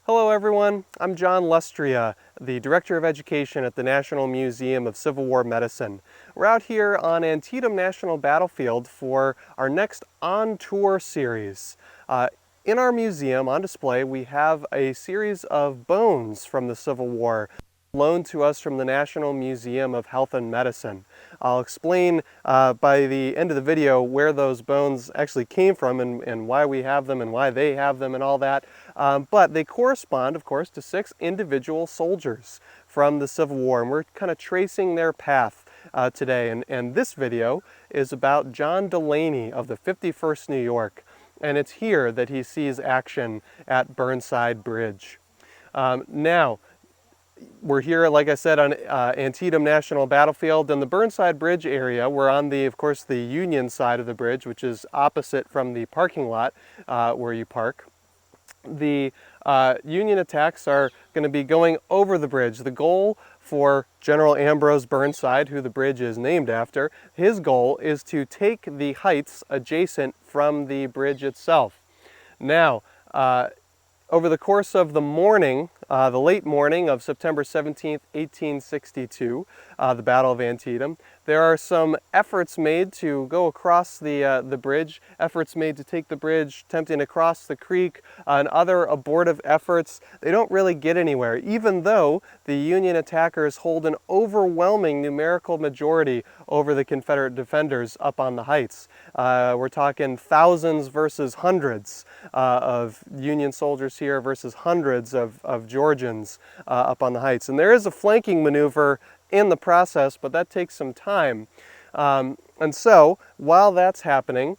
Hello everyone, I'm John Lustria, the Director of Education at the National Museum of Civil War Medicine. We're out here on Antietam National Battlefield for our next On Tour series. In our museum, on display, we have a series of bones from the Civil War loaned to us from the National Museum of Health and Medicine. I'll explain by the end of the video where those bones actually came from and why we have them and why they have them and all that. But they correspond, of course, to 6 individual soldiers from the Civil War, and we're kind of tracing their path today. And this video is about John Delaney of the 51st New York, and it's here that he sees action at Burnside Bridge. Now, we're here, like I said, on Antietam National Battlefield. In the Burnside Bridge area, we're on of course, the Union side of the bridge, which is opposite from the parking lot where you park. The Union attacks are going to be going over the bridge. The goal for General Ambrose Burnside, who the bridge is named after, his goal is to take the heights adjacent from the bridge itself. Now, over the course of the morning, the late morning of September 17th, 1862, the Battle of Antietam, there are some efforts made to go across the bridge, efforts made to take the bridge, attempting to cross the creek, and other abortive efforts. They don't really get anywhere, even though the Union attackers hold an overwhelming numerical majority over the Confederate defenders up on the heights. We're talking thousands versus hundreds of Union soldiers here versus hundreds of Georgians up on the heights. And there is a flanking maneuver in the process, but that takes some time. And so, while that's happening,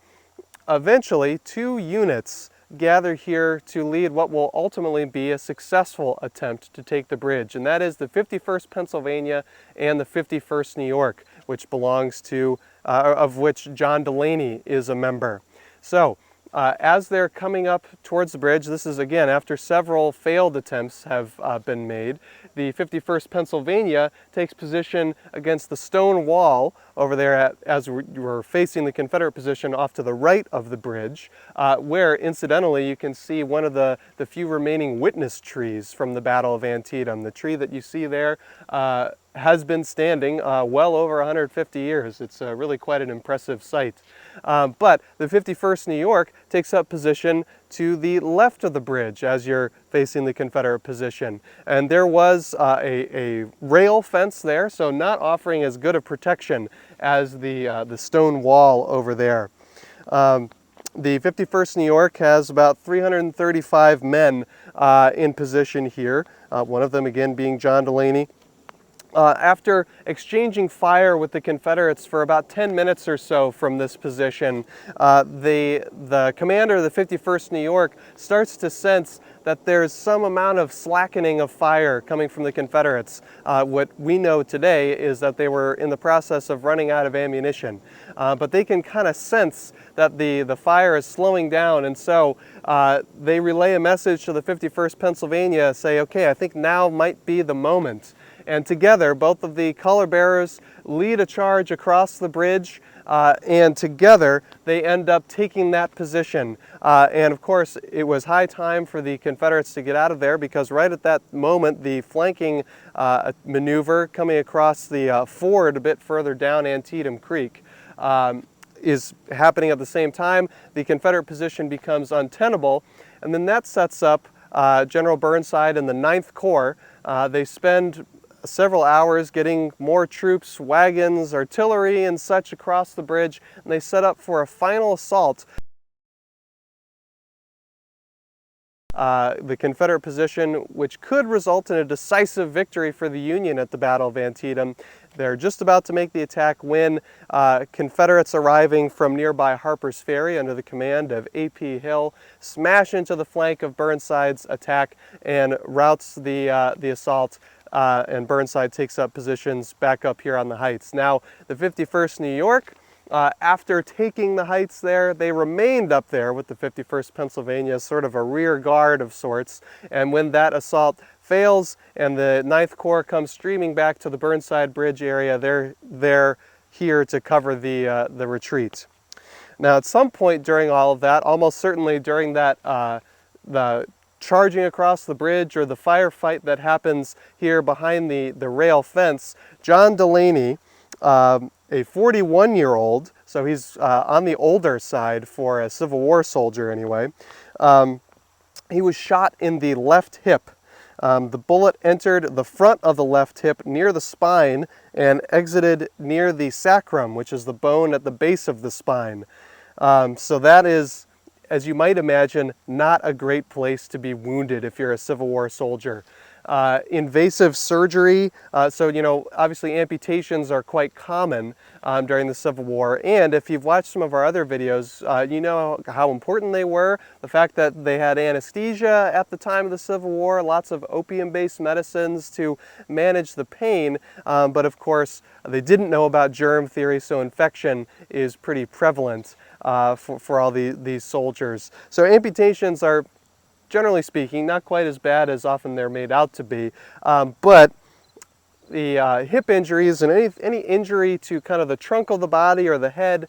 eventually 2 units gather here to lead what will ultimately be a successful attempt to take the bridge, and that is the 51st Pennsylvania and the 51st New York, which belongs to, of which John Delaney is a member. So, as they're coming up towards the bridge, this is again after several failed attempts have been made, the 51st Pennsylvania takes position against the stone wall over there as we're facing the Confederate position off to the right of the bridge, where incidentally you can see one of the few remaining witness trees from the Battle of Antietam. The tree that you see there has been standing well over 150 years. It's really quite an impressive sight. But the 51st New York takes up position to the left of the bridge as you're facing the Confederate position. And there was a rail fence there, so not offering as good a protection as the stone wall over there. The 51st New York has about 335 men in position here, one of them again being John Delaney. After exchanging fire with the Confederates for about 10 minutes or so from this position, the commander of the 51st New York starts to sense that there's some amount of slackening of fire coming from the Confederates. What we know today is that they were in the process of running out of ammunition. But they can kind of sense that the fire is slowing down, and so they relay a message to the 51st Pennsylvania, say, okay, I think now might be the moment. And together, both of the color bearers lead a charge across the bridge, and together they end up taking that position. And of course, it was high time for the Confederates to get out of there, because right at that moment, the flanking maneuver coming across the ford a bit further down Antietam Creek is happening at the same time. The Confederate position becomes untenable, and then that sets up General Burnside and the 9th Corps. They spend several hours getting more troops, wagons, artillery, and such across the bridge, and they set up for a final assault. The Confederate position, which could result in a decisive victory for the Union at the Battle of Antietam. They're just about to make the attack when Confederates arriving from nearby Harper's Ferry under the command of A.P. Hill smash into the flank of Burnside's attack and routes the assault. And Burnside takes up positions back up here on the heights. Now, the 51st New York, after taking the heights there, they remained up there with the 51st Pennsylvania, sort of a rear guard of sorts. And when that assault fails and the 9th Corps comes streaming back to the Burnside Bridge area, they're here to cover the retreat. Now, at some point during all of that, almost certainly during that the charging across the bridge, or the firefight that happens here behind the rail fence, John Delaney, a 41-year-old, so he's on the older side for a Civil War soldier anyway, he was shot in the left hip. The bullet entered the front of the left hip near the spine and exited near the sacrum, which is the bone at the base of the spine. So that is, as you might imagine, not a great place to be wounded if you're a Civil War soldier. Invasive surgery, so obviously amputations are quite common during the Civil War, and if you've watched some of our other videos, you know how important they were. The fact that they had anesthesia at the time of the Civil War, lots of opium-based medicines to manage the pain, but of course they didn't know about germ theory, so infection is pretty prevalent for all these soldiers. So amputations are, generally speaking, not quite as bad as often they're made out to be, but the hip injuries and any injury to kind of the trunk of the body or the head,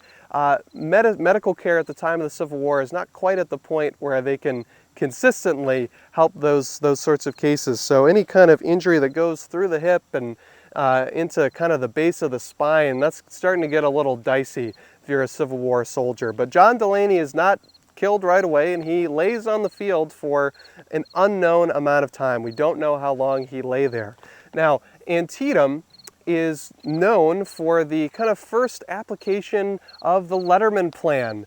medical care at the time of the Civil War is not quite at the point where they can consistently help those sorts of cases. So any kind of injury that goes through the hip and into kind of the base of the spine, that's starting to get a little dicey if you're a Civil War soldier. But John Delaney is not killed right away, and he lays on the field for an unknown amount of time. We don't know how long he lay there. Now, Antietam is known for the kind of first application of the Letterman Plan,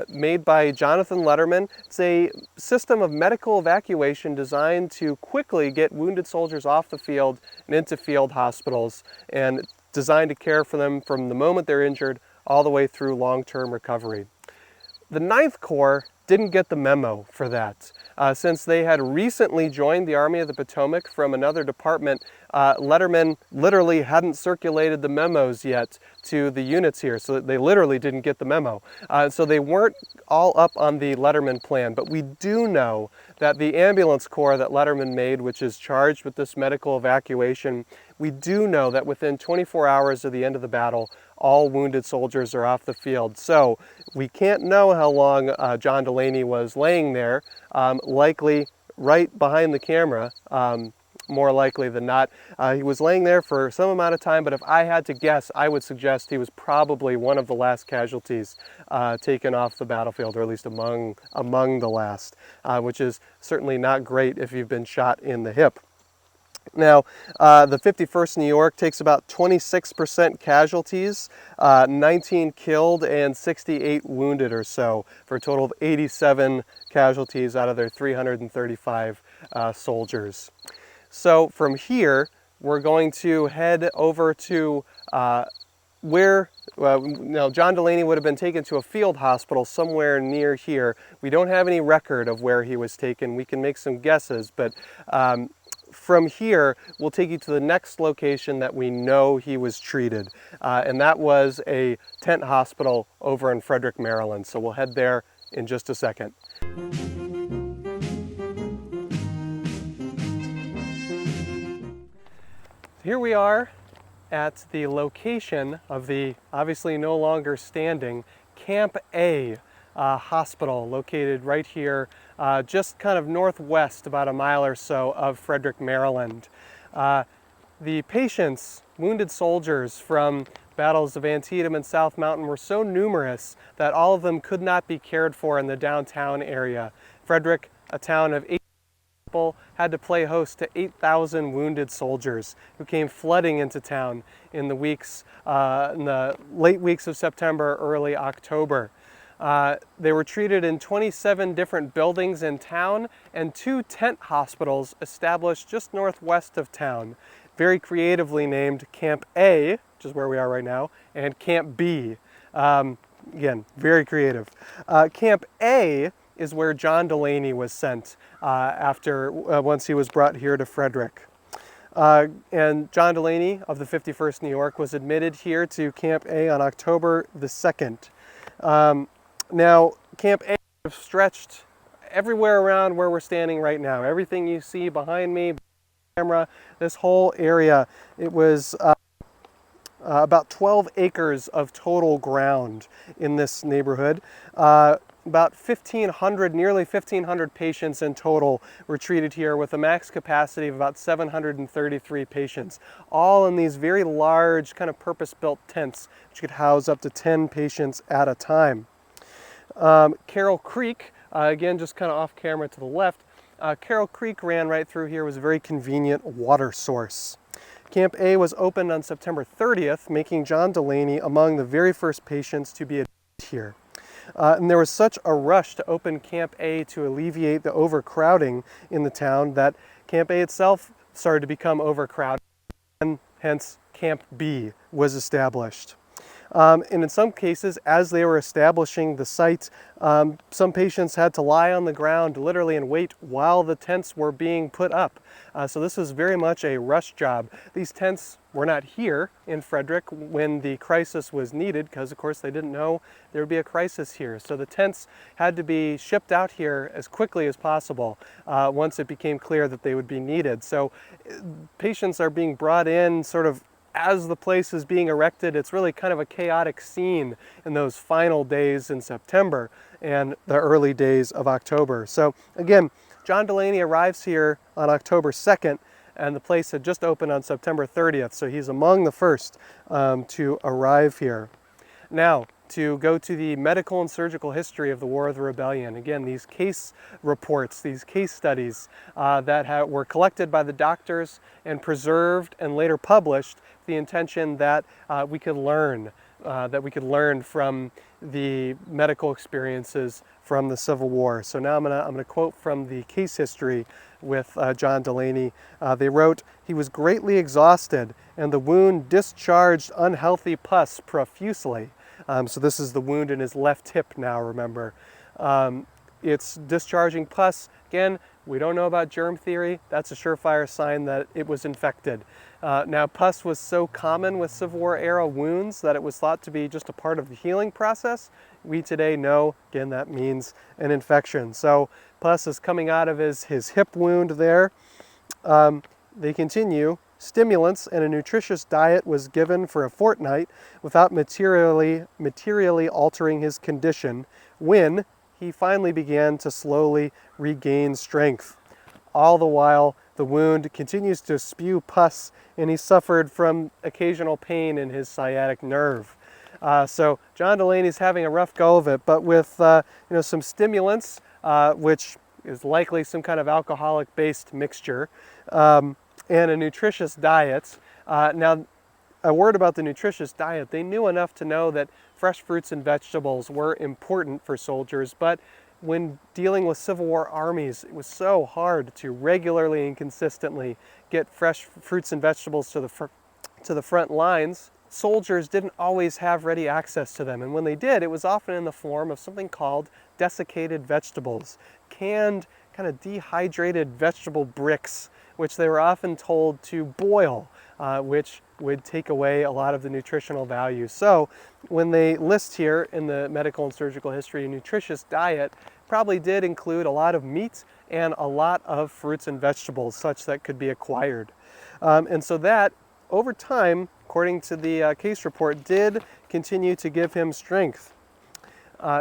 made by Jonathan Letterman. It's a system of medical evacuation designed to quickly get wounded soldiers off the field and into field hospitals, and designed to care for them from the moment they're injured all the way through long-term recovery. The 9th Corps didn't get the memo for that. Since they had recently joined the Army of the Potomac from another department, Letterman literally hadn't circulated the memos yet to the units here, so they literally didn't get the memo. So they weren't all up on the Letterman Plan, but we do know that the ambulance corps that Letterman made, which is charged with this medical evacuation, we do know that within 24 hours of the end of the battle, all wounded soldiers are off the field. So we can't know how long John Delaney was laying there, likely right behind the camera, more likely than not. He was laying there for some amount of time, but if I had to guess, I would suggest he was probably one of the last casualties taken off the battlefield, or at least among the last, which is certainly not great if you've been shot in the hip. Now, the 51st New York takes about 26% casualties, 19 killed and 68 wounded or so, for a total of 87 casualties out of their 335 soldiers. So from here, we're going to head over to where, now John Delaney would have been taken to a field hospital somewhere near here. We don't have any record of where he was taken. We can make some guesses, but from here, we'll take you to the next location that we know he was treated, and that was a tent hospital over in Frederick, Maryland. So we'll head there in just a second. Here we are at the location of the obviously no longer standing Camp A hospital, located right here, just kind of northwest, about a mile or so, of Frederick, Maryland. The patients, wounded soldiers from battles of Antietam and South Mountain, were so numerous that all of them could not be cared for in the downtown area. Frederick, a town of 8 people, had to play host to 8,000 wounded soldiers who came flooding into town in the late weeks of September, early October. They were treated in 27 different buildings in town and 2 tent hospitals established just northwest of town, very creatively named Camp A, which is where we are right now, and Camp B. Again, very creative. Camp A is where John Delaney was sent once he was brought here to Frederick. And John Delaney of the 51st New York was admitted here to Camp A on October the 2nd. Now, Camp A stretched everywhere around where we're standing right now. Everything you see behind me, camera, this whole area, it was about 12 acres of total ground in this neighborhood. about 1,500, nearly 1,500 patients in total were treated here with a max capacity of about 733 patients, all in these very large kind of purpose-built tents, which could house up to 10 patients at a time. Carroll Creek, again just kind of off camera to the left, Carroll Creek ran right through here, was a very convenient water source. Camp A was opened on September 30th, making John Delaney among the very first patients to be admitted here. And there was such a rush to open Camp A to alleviate the overcrowding in the town that Camp A itself started to become overcrowded, and hence Camp B was established. And in some cases, as they were establishing the site, some patients had to lie on the ground literally and wait while the tents were being put up. So this was very much a rush job. These tents were not here in Frederick when the crisis was needed, because of course they didn't know there would be a crisis here. So the tents had to be shipped out here as quickly as possible once it became clear that they would be needed. So patients are being brought in sort of as the place is being erected. It's really kind of a chaotic scene in those final days in September and the early days of October. So again, John Delaney arrives here on October 2nd, and the place had just opened on September 30th, so he's among the first to arrive here. Now, to go to the medical and surgical history of the War of the Rebellion. Again, these case reports, these case studies that were collected by the doctors and preserved and later published, the intention that we could learn from the medical experiences from the Civil War. So now I'm gonna quote from the case history with John Delaney. They wrote, "He was greatly exhausted, and the wound discharged unhealthy pus profusely." So this is the wound in his left hip now, remember. It's discharging pus. Again, we don't know about germ theory. That's a surefire sign that it was infected. Now, pus was so common with Civil War era wounds that it was thought to be just a part of the healing process. We today know, again, that means an infection. So pus is coming out of his hip wound there. They continue. Stimulants and a nutritious diet was given for a fortnight without materially altering his condition, when he finally began to slowly regain strength. All the while, the wound continues to spew pus, and he suffered from occasional pain in his sciatic nerve. So John Delaney's having a rough go of it, but with some stimulants, which is likely some kind of alcoholic-based mixture, and a nutritious diet. Now, a word about the nutritious diet. They knew enough to know that fresh fruits and vegetables were important for soldiers, but when dealing with Civil War armies, it was so hard to regularly and consistently get fresh fruits and vegetables to the front lines. Soldiers didn't always have ready access to them, and when they did, it was often in the form of something called desiccated vegetables, canned, kind of dehydrated vegetable bricks, which they were often told to boil, which would take away a lot of the nutritional value. So when they list here in the medical and surgical history, a nutritious diet probably did include a lot of meat and a lot of fruits and vegetables such that could be acquired. And so that, over time, according to the case report, did continue to give him strength.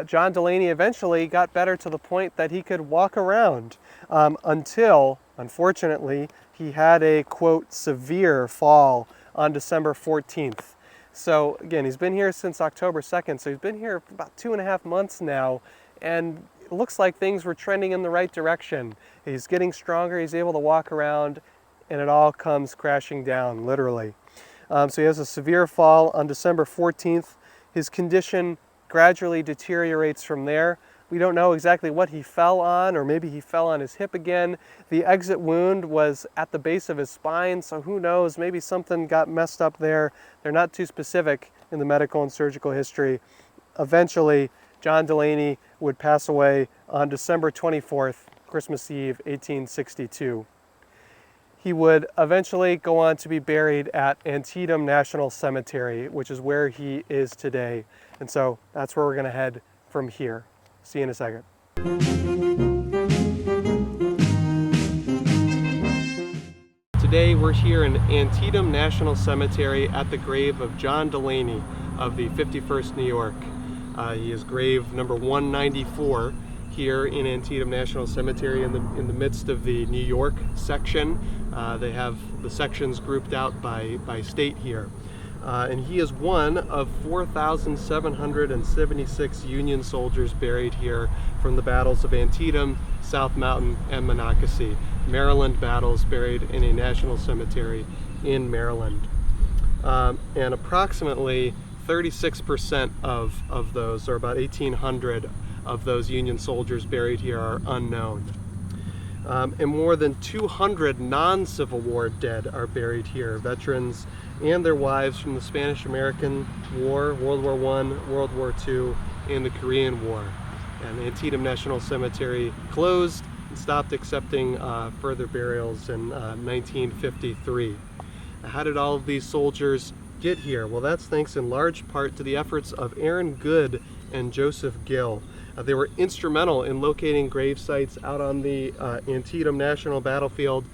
John Delaney eventually got better to the point that he could walk around until, unfortunately, he had a, quote, severe fall on December 14th. So again, he's been here since October 2nd, so he's been here for about 2.5 months now, and it looks like things were trending in the right direction. He's getting stronger, he's able to walk around, and it all comes crashing down, literally. So he has a severe fall on December 14th. His condition gradually deteriorates from there. We don't know exactly what he fell on, or maybe he fell on his hip again. The exit wound was at the base of his spine, so who knows, maybe something got messed up there. They're not too specific in the medical and surgical history. Eventually, John Delaney would pass away on December 24th, Christmas Eve, 1862. He would eventually go on to be buried at Antietam National Cemetery, which is where he is today. And so that's where we're going to head from here. See you in a second. Today we're here in Antietam National Cemetery at the grave of John Delaney of the 51st New York. He is grave number 194 here in Antietam National Cemetery in the midst of the New York section. They have the sections grouped out by state here. And he is one of 4,776 Union soldiers buried here from the battles of Antietam, South Mountain, and Monocacy. Maryland battles, buried in a national cemetery in Maryland. And approximately 36% of those, or about 1,800 of those Union soldiers buried here, are unknown. And more than 200 non-Civil War dead are buried here, veterans and their wives from the Spanish-American War, World War I, World War II, and the Korean War. And Antietam National Cemetery closed and stopped accepting further burials in 1953. How did all of these soldiers get here? Well, that's thanks in large part to the efforts of Aaron Good and Joseph Gill. They were instrumental in locating grave sites out on the Antietam National Battlefield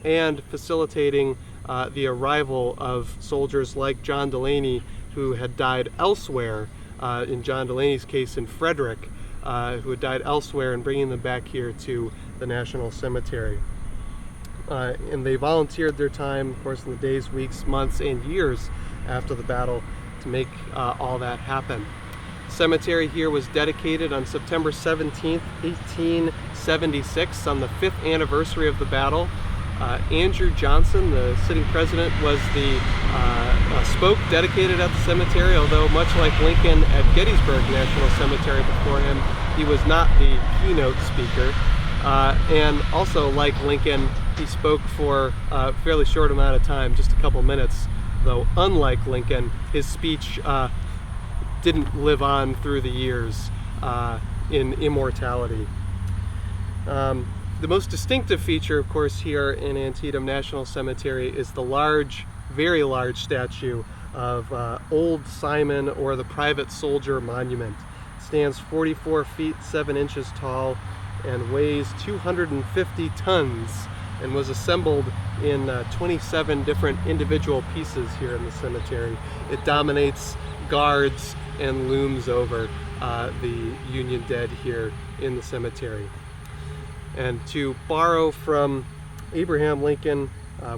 and facilitating the arrival of soldiers like John Delaney, who had died elsewhere, in John Delaney's case in Frederick, who had died elsewhere, and bringing them back here to the National Cemetery. And they volunteered their time, of course, in the days, weeks, months, and years after the battle to make all that happen. The cemetery here was dedicated on September 17th, 1876, on the 5th anniversary of the battle. Andrew Johnson, the sitting president, was the spoke dedicated at the cemetery, although much like Lincoln at Gettysburg National Cemetery before him, he was not the keynote speaker. And also, like Lincoln, he spoke for a fairly short amount of time, just a couple minutes, though unlike Lincoln, his speech didn't live on through the years in immortality. The most distinctive feature, of course, here in Antietam National Cemetery is the large, very large statue of Old Simon, or the Private Soldier Monument. It stands 44 feet 7 inches tall and weighs 250 tons and was assembled in 27 different individual pieces here in the cemetery. It dominates guards and looms over the Union dead here in the cemetery. And to borrow from Abraham Lincoln,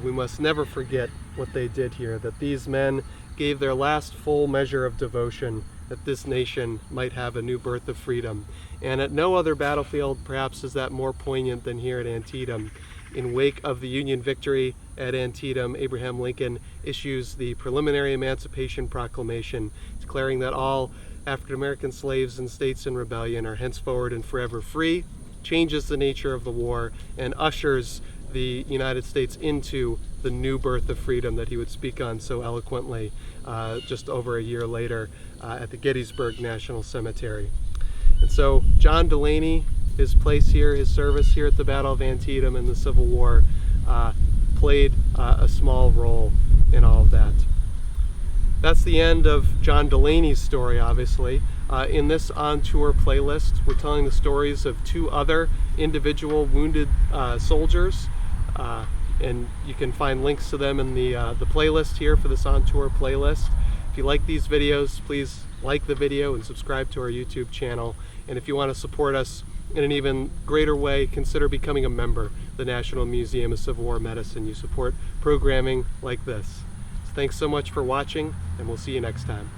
we must never forget what they did here, that these men gave their last full measure of devotion that this nation might have a new birth of freedom. And at no other battlefield, perhaps, is that more poignant than here at Antietam. In wake of the Union victory at Antietam, Abraham Lincoln issues the preliminary Emancipation Proclamation, declaring that all African American slaves in states in rebellion are henceforward and forever free, changes the nature of the war, and ushers the United States into the new birth of freedom that he would speak on so eloquently just over a year later at the Gettysburg National Cemetery. And so John Delaney, his place here, his service here at the Battle of Antietam in the Civil War, played a small role in all of that. That's the end of John Delaney's story, obviously. In this On Tour playlist, we're telling the stories of two other individual wounded soldiers, and you can find links to them in the playlist here for this On Tour playlist. If you like these videos, please like the video and subscribe to our YouTube channel. And if you want to support us in an even greater way, consider becoming a member of the National Museum of Civil War Medicine. You support programming like this. So thanks so much for watching, and we'll see you next time.